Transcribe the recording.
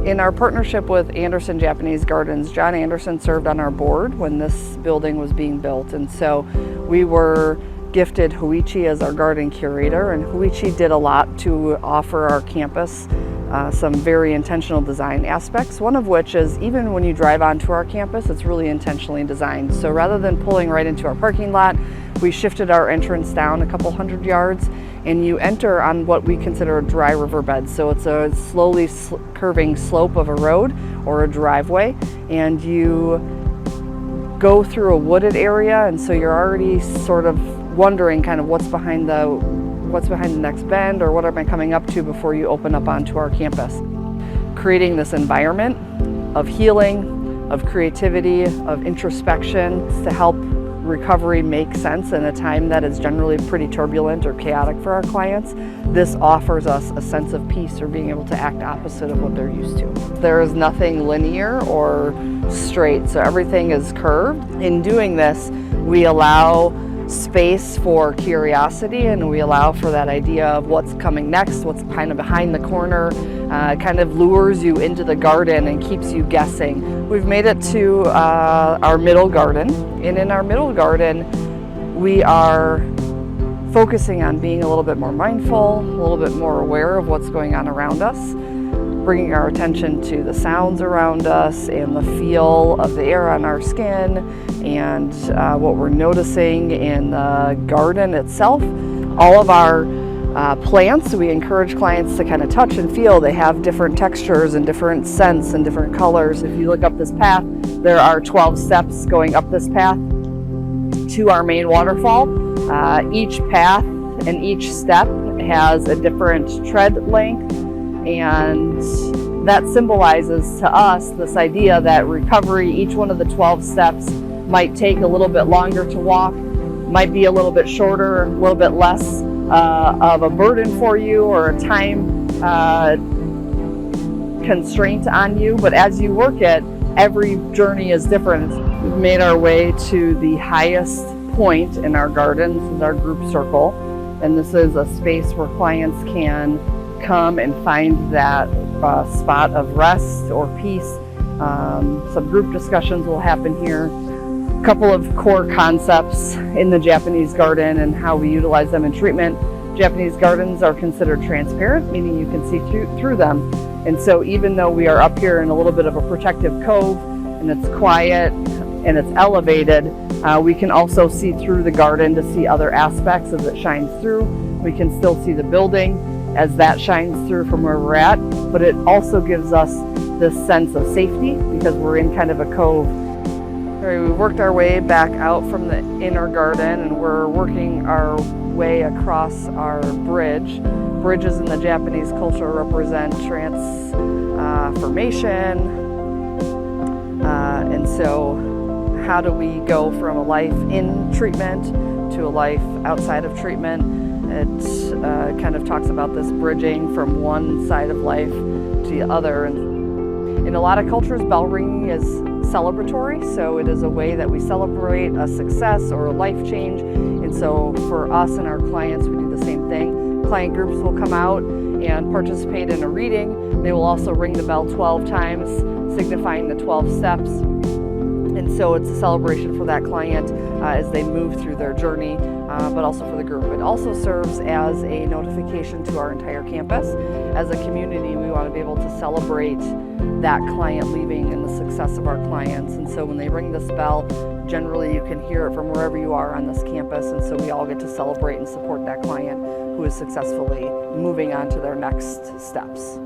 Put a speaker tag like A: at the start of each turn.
A: In our partnership with Anderson Japanese Gardens, John Anderson served on our board when this building was being built, and so we were gifted Huichi as our garden curator, and Huichi did a lot to offer our campus some very intentional design aspects, one of which is even when you drive onto our campus, it's really intentionally designed. So rather than pulling right into our parking lot, we shifted our entrance down a couple hundred yards, and you enter on what we consider a dry riverbed. So it's a slowly curving slope of a road or a driveway, and you go through a wooded area, and so you're already sort of wondering kind of what's behind the next bend, or what am I coming up to before you open up onto our campus. Creating this environment of healing, of creativity, of introspection to help recovery make sense in a time that is generally pretty turbulent or chaotic for our clients. This offers us a sense of peace, or being able to act opposite of what they're used to. There is nothing linear or straight, so everything is curved. In doing this, we allow space for curiosity, and we allow for that idea of what's coming next, what's kind of behind the corner, kind of lures you into the garden and keeps you guessing. We've made it to our middle garden, and in our middle garden we are focusing on being a little bit more mindful, a little bit more aware of what's going on around us, bringing our attention to the sounds around us and the feel of the air on our skin, and what we're noticing in the garden itself. All of our plants, we encourage clients to kind of touch and feel. They have different textures and different scents and different colors. If you look up this path, there are 12 steps going up this path to our main waterfall. Each path and each step has a different tread length, and that symbolizes to us this idea that recovery, each one of the 12 steps might take a little bit longer to walk, might be a little bit shorter, a little bit less of a burden for you, or a time constraint on you, but as you work it, every journey is different. We've made our way to the highest point in our garden. This is our group circle, and this is a space where clients can come and find that spot of rest or peace. Some group discussions will happen here. A couple of core concepts in the Japanese garden and how we utilize them in treatment. Japanese gardens are considered transparent, meaning you can see through them. And so even though we are up here in a little bit of a protective cove, and it's quiet and it's elevated, we can also see through the garden to see other aspects as it shines through. We can still see the building as that shines through from where we're at, but it also gives us this sense of safety because we're in kind of a cove. All right, we worked our way back out from the inner garden, and we're working our way across our bridge. Bridges in the Japanese culture represent transformation, and so how do we go from a life in treatment to a life outside of treatment? It kind of talks about this bridging from one side of life to the other. And in a lot of cultures, bell ringing is celebratory, so it is a way that we celebrate a success or a life change. And so for us and our clients, we do the same thing. Client groups will come out and participate in a reading. They will also ring the bell 12 times, signifying the 12 steps. And so it's a celebration for that client as they move through their journey, but also for the group. It also serves as a notification to our entire campus. As a community, we want to be able to celebrate that client leaving and the success of our clients. And so when they ring this bell, generally you can hear it from wherever you are on this campus. And so we all get to celebrate and support that client who is successfully moving on to their next steps.